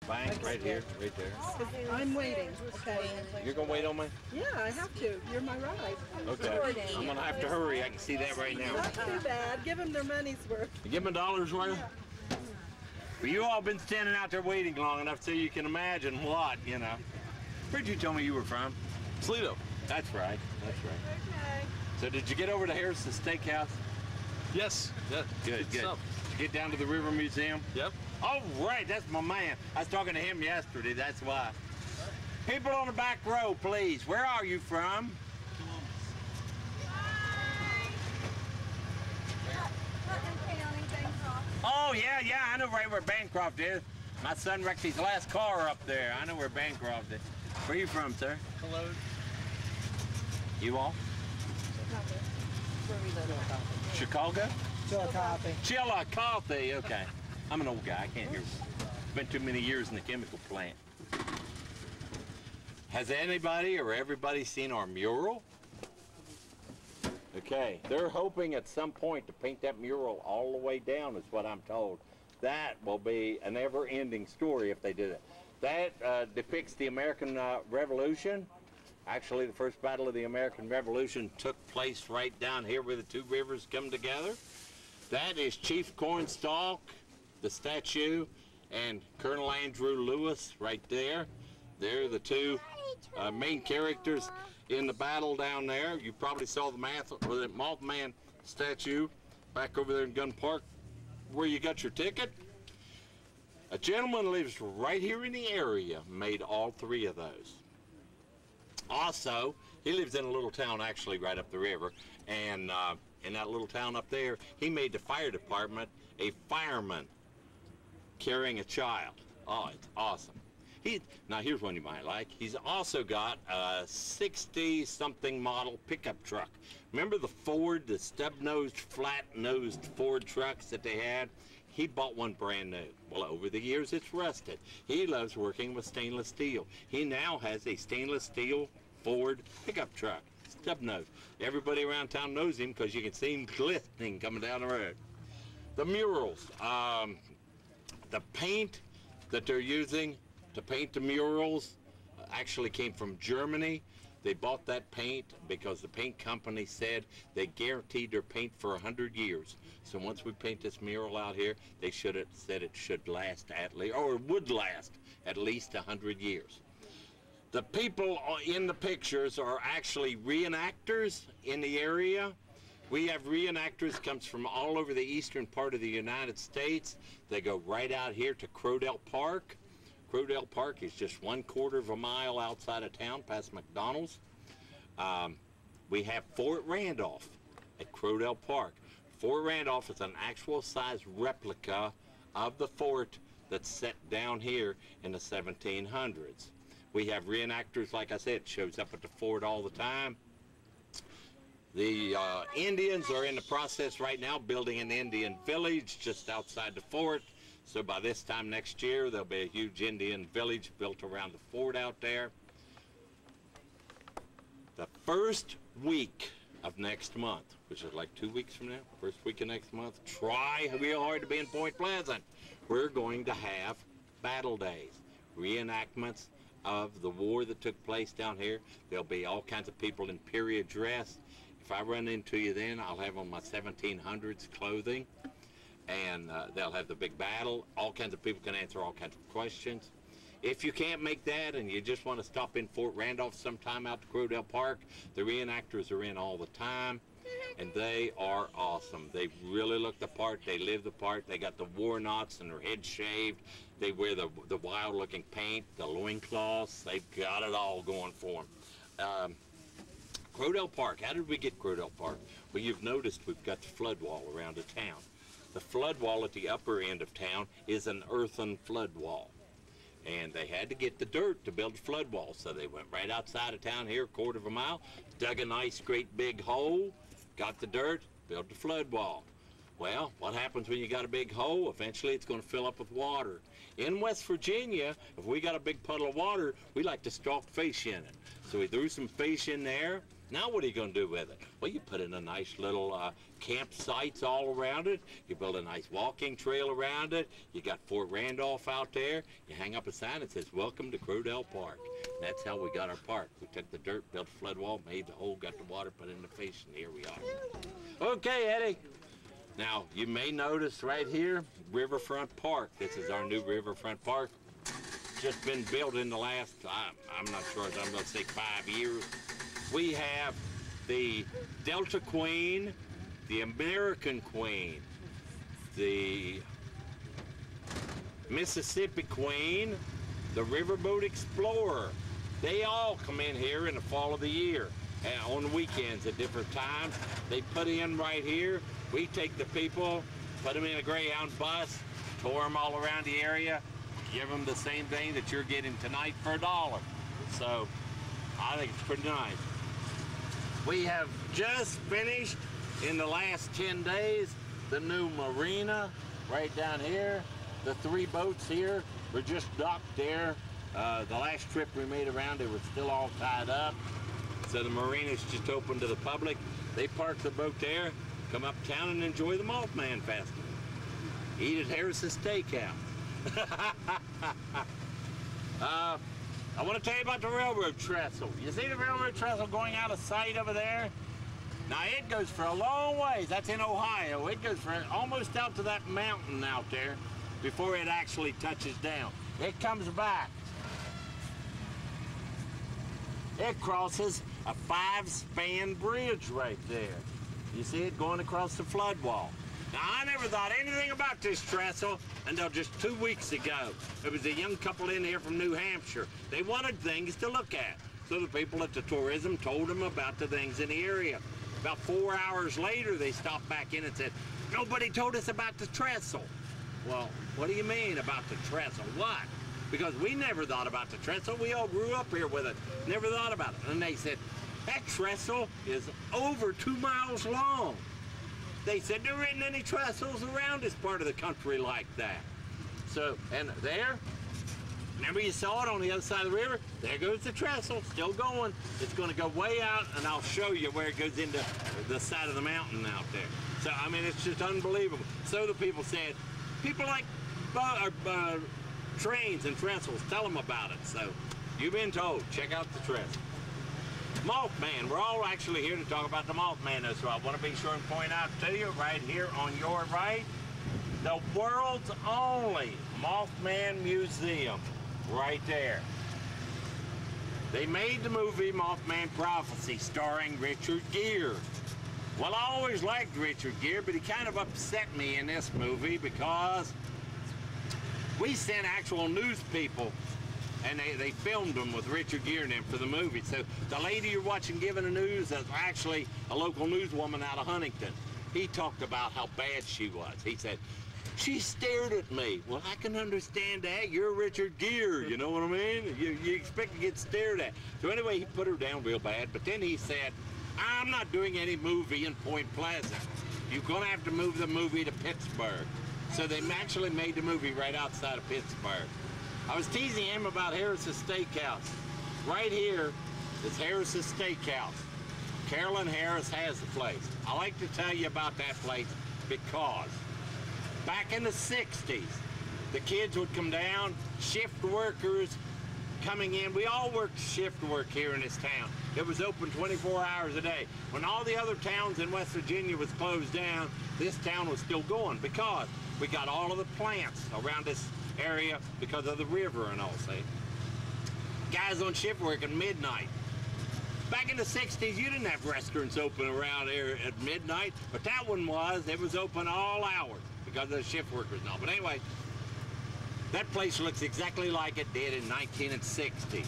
Bank right here, right there. I'm waiting, okay? You're gonna wait on me? Yeah, I have to. You're my ride. Okay. I'm gonna have to hurry. I can see that right now. Not too bad. Give them their money's worth. You give them $1 worth? Well, you all been standing out there waiting long enough so you can imagine what, you know. Where'd you tell me you were from? Toledo. That's right. That's right. Okay. So did you get over to Harris's Steakhouse? Yes. Yeah. Good, good. Stuff. Did you get down to the River Museum? Yep. All right, that's my man. I was talking to him yesterday, that's why. People on the back row, please. Where are you from? Oh, yeah, I know right where Bancroft is. My son wrecked his last car up there. I know where Bancroft is. Where are you from, sir? Hello. You all? Where we live. Chicago? Chillicothe. Chillicothe, okay. I'm an old guy, I can't hear. Spent too many years in the chemical plant. Has anybody or everybody seen our mural? Okay, they're hoping at some point to paint that mural all the way down, is what I'm told. That will be a never-ending story if they do that. That depicts the American Revolution. Actually, the first battle of the American Revolution took place right down here where the two rivers come together. That is Chief Cornstalk, the statue, and Colonel Andrew Lewis right there. They're the two main characters in the battle down there. You probably saw the Mothman statue back over there in Gun Park where you got your ticket. A gentleman lives right here in the area, made all three of those. Also, he lives in a little town actually right up the river, and in that little town up there, he made the fire department a fireman carrying a child. Oh, it's awesome. Now here's one you might like. He's also got a 60-something model pickup truck. Remember the Ford, the stub-nosed, flat-nosed Ford trucks that they had? He bought one brand new. Well, over the years it's rusted. He loves working with stainless steel. He now has a stainless steel Ford pickup truck, stub-nosed. Everybody around town knows him because you can see him glistening coming down the road. The murals, the paint that they're using to paint the murals actually came from Germany. They bought that paint because the paint company said they guaranteed their paint for 100 years. So once we paint this mural out here, they should have said it should last at least, or would last at least 100 years. The people in the pictures are actually reenactors in the area. We have reenactors comes from all over the eastern part of the United States. They go right out here to Crowdell Park. Crowdell Park is just 1/4 of a mile outside of town, past McDonald's. We have Fort Randolph at Crowdell Park. Fort Randolph is an actual size replica of the fort that's set down here in the 1700s. We have reenactors, like I said, shows up at the fort all the time. The Indians are in the process right now building an Indian village just outside the fort. So by this time next year, there'll be a huge Indian village built around the fort out there. The first week of next month, which is like 2 weeks from now, first week of next month, try real hard to be in Point Pleasant. We're going to have battle days, reenactments of the war that took place down here. There'll be all kinds of people in period dress. If I run into you then, I'll have on my 1700s clothing. And they'll have the big battle. All kinds of people can answer all kinds of questions. If you can't make that and you just want to stop in Fort Randolph sometime out to Crowdell Park, the reenactors are in all the time, and they are awesome. They really look the part. They live the part. They got the war knots and their heads shaved. They wear the wild-looking paint, the loincloths. They've got it all going for them. Crowdell Park. How did we get Crowdell Park? Well, you've noticed we've got the flood wall around the town. The flood wall at the upper end of town is an earthen flood wall. And they had to get the dirt to build a flood wall, so they went right outside of town here, 1/4 of a mile, dug a nice great big hole, got the dirt, built the flood wall. Well, what happens when you got a big hole? Eventually it's going to fill up with water. In West Virginia, if we got a big puddle of water, we like to stalk fish in it. So we threw some fish in there, Now what are you going to do with it? Well, you put in a nice little campsites all around it. You build a nice walking trail around it. You got Fort Randolph out there. You hang up a sign that says, "Welcome to Crowdell Park." And that's how we got our park. We took the dirt, built a flood wall, made the hole, got the water, put in the fish, and here we are. Okay, Eddie. Now, you may notice right here, Riverfront Park. This is our new Riverfront Park. Just been built in the last, I'm not sure, I'm going to say 5 years. We have the Delta Queen, the American Queen, the Mississippi Queen, the Riverboat Explorer. They all come in here in the fall of the year, and on the weekends at different times. They put in right here. We take the people, put them in a Greyhound bus, tour them all around the area, give them the same thing that you're getting tonight for $1. So I think it's pretty nice. We have just finished in the last 10 days the new marina right down here. The 3 boats here were just docked there. The last trip we made around, it was still all tied up. So the marina's just open to the public. They park the boat there, come uptown and enjoy the Mothman Fest. Eat at Harris's Steakhouse. I want to tell you about the railroad trestle. You see the railroad trestle going out of sight over there? Now it goes for a long ways. That's in Ohio. It goes for almost out to that mountain out there before it actually touches down. It comes back. It crosses a 5-span bridge right there. You see it going across the flood wall. Now, I never thought anything about this trestle until just 2 weeks ago. There was a young couple in here from New Hampshire. They wanted things to look at. So the people at the tourism told them about the things in the area. About 4 hours later, they stopped back in and said, "Nobody told us about the trestle." Well, what do you mean about the trestle? What? Because we never thought about the trestle. We all grew up here with it. Never thought about it. And they said, that trestle is over 2 miles long. They said there isn't any trestles around this part of the country like that. So, and there, remember you saw it on the other side of the river? There goes the trestle, still going. It's going to go way out, and I'll show you where it goes into the side of the mountain out there. So, I mean, it's just unbelievable. So the people said, people like trains and trestles, tell them about it. So, you've been told, check out the trestle. Mothman, we're all actually here to talk about the Mothman, so I want to be sure and point out to you right here on your right, the world's only Mothman Museum, right there. They made the movie Mothman Prophecy starring Richard Gere. Well, I always liked Richard Gere, but he kind of upset me in this movie because we sent actual news people and they filmed them with Richard Gere in them for the movie. So the lady you're watching giving the news is actually a local newswoman out of Huntington. He talked about how bad she was. He said, she stared at me. Well, I can understand that. You're Richard Gere, you know what I mean? You expect to get stared at. So anyway, he put her down real bad, but then he said, I'm not doing any movie in Point Pleasant. You're gonna have to move the movie to Pittsburgh. So they actually made the movie right outside of Pittsburgh. I was teasing him about Harris's Steakhouse. Right here is Harris's Steakhouse. Carolyn Harris has the place. I like to tell you about that place because back in the 60s, the kids would come down, shift workers coming in. We all worked shift work here in this town. It was open 24 hours a day. When all the other towns in West Virginia was closed down, this town was still going because we got all of the plants around this area because of the river and all, see? Guys on shift work at midnight. Back in the 60s, you didn't have restaurants open around here at midnight, but that one was. It was open all hours because of the shift workers and all. But anyway, that place looks exactly like it did in 1960.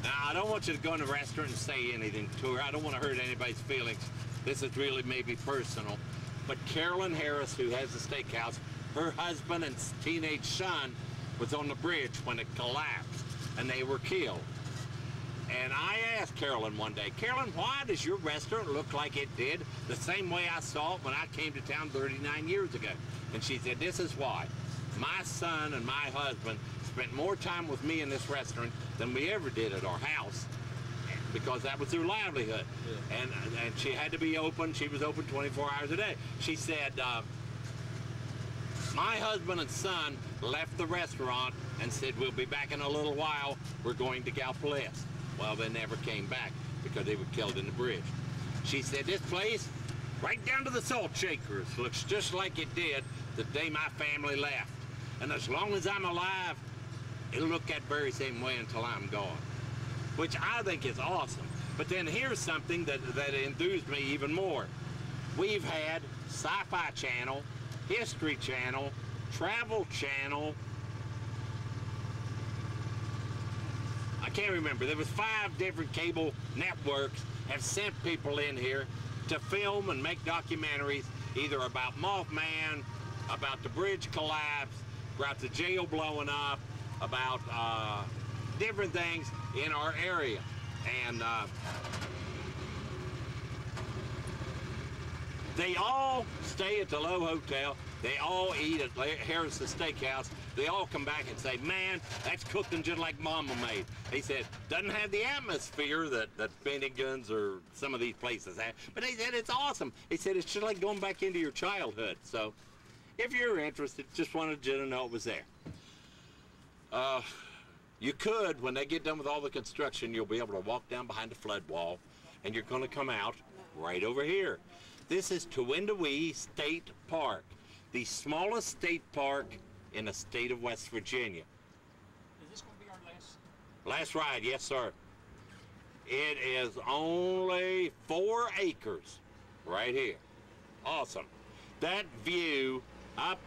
Now, I don't want you to go in the restaurant and say anything to her. I don't want to hurt anybody's feelings. This is really maybe personal. But Carolyn Harris, who has the steakhouse, her husband and teenage son was on the bridge when it collapsed, and they were killed. And I asked Carolyn one day, Carolyn, why does your restaurant look like it did the same way I saw it when I came to town 39 years ago? And she said, this is why. My son and my husband spent more time with me in this restaurant than we ever did at our house. because that was their livelihood. And she had to be open. She was open 24 hours a day. She said, my husband and son left the restaurant and said, we'll be back in a little while. We're going to Galpaless. Well, they never came back because they were killed in the bridge. She said, this place, right down to the salt shakers, looks just like it did the day my family left. And as long as I'm alive, it'll look that very same way until I'm gone. Which I think is awesome. But then here's something that enthused me even more. We've had Sci-Fi Channel, History Channel, Travel Channel. I can't remember. There was 5 different cable networks have sent people in here to film and make documentaries either about Mothman, about the bridge collapse, about the jail blowing up, about different things in our area. And they all stay at the Low Hotel. They all eat at Harris's Steakhouse. They all come back and say, man, that's cooking just like Mama made. He said, doesn't have the atmosphere that Finnegan's or some of these places have, but he said it's awesome. He said it's just like going back into your childhood. So if you're interested, just wanted you to know it was there. You could, when they get done with all the construction, you'll be able to walk down behind the flood wall, and you're going to come out right over here. This is Towindowee State Park, the smallest state park in the state of West Virginia. Is this going to be our Last ride, yes, sir. It is only 4 acres right here. Awesome. That view up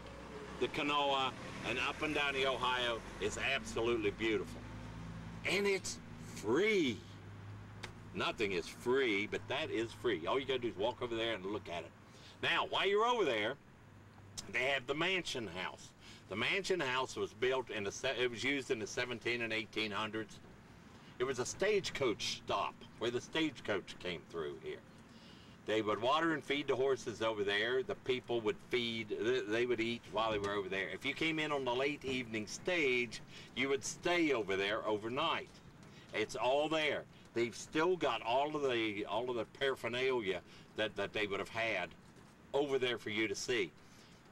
the Kanawha and up and down the Ohio is absolutely beautiful. And it's free. Nothing is free, but that is free. All you gotta do is walk over there and look at it. Now, while you're over there, they have the Mansion House. The Mansion House was built in it was used in the 17 and 1800s. It was a stagecoach stop where the stagecoach came through here. They would water and feed the horses over there. The people would feed, they would eat while they were over there. If you came in on the late evening stage, you would stay over there overnight. It's all there. They've still got all of the paraphernalia that they would have had over there for you to see.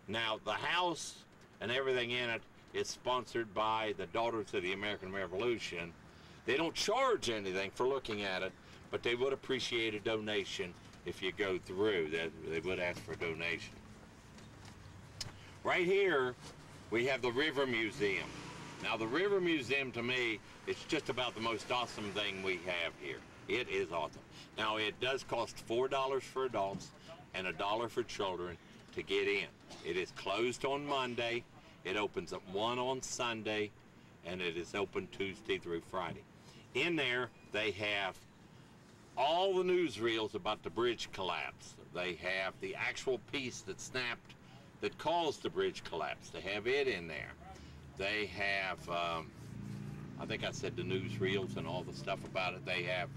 Now, the house and everything in it is sponsored by the Daughters of the American Revolution. They don't charge anything for looking at it, but they would appreciate a donation. If you go through, they would ask for a donation. Right here, we have the River Museum. Now, the River Museum, to me, is just about the most awesome thing we have here. It is awesome. Now, it does cost $4 for adults and $1 for children to get in. It is closed on Monday. It opens at 1 on Sunday, and it is open Tuesday through Friday. In there, they have all the newsreels about the bridge collapse. They have the actual piece that snapped, that caused the bridge collapse. They have it in there. They have, I think I said the newsreels and all the stuff about it. They have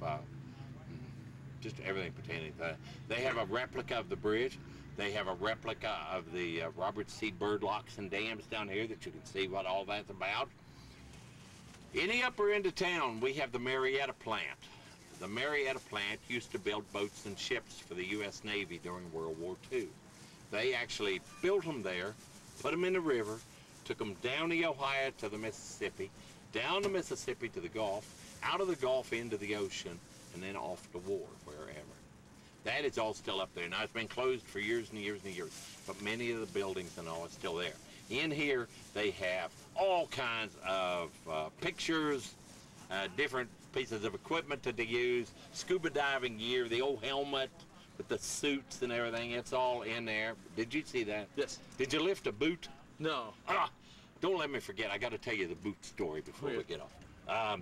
just everything pertaining to that. They have a replica of the bridge. They have a replica of the Robert C. Byrd locks and dams down here that you can see what all that's about. In the upper end of town, we have the Marietta plant. The Marietta plant used to build boats and ships for the U.S. Navy during World War II. They actually built them there, put them in the river, took them down the Ohio to the Mississippi, down the Mississippi to the Gulf, out of the Gulf into the ocean, and then off to war, wherever. That is all still up there. Now, it's been closed for years and years and years, but many of the buildings and all is still there. In here, they have all kinds of pictures, different pieces of equipment that they use, scuba diving gear, the old helmet with the suits and everything. It's all in there. Did you see that? Yes. Did you lift a boot? No. Don't let me forget. I got to tell you the boot story before we get off.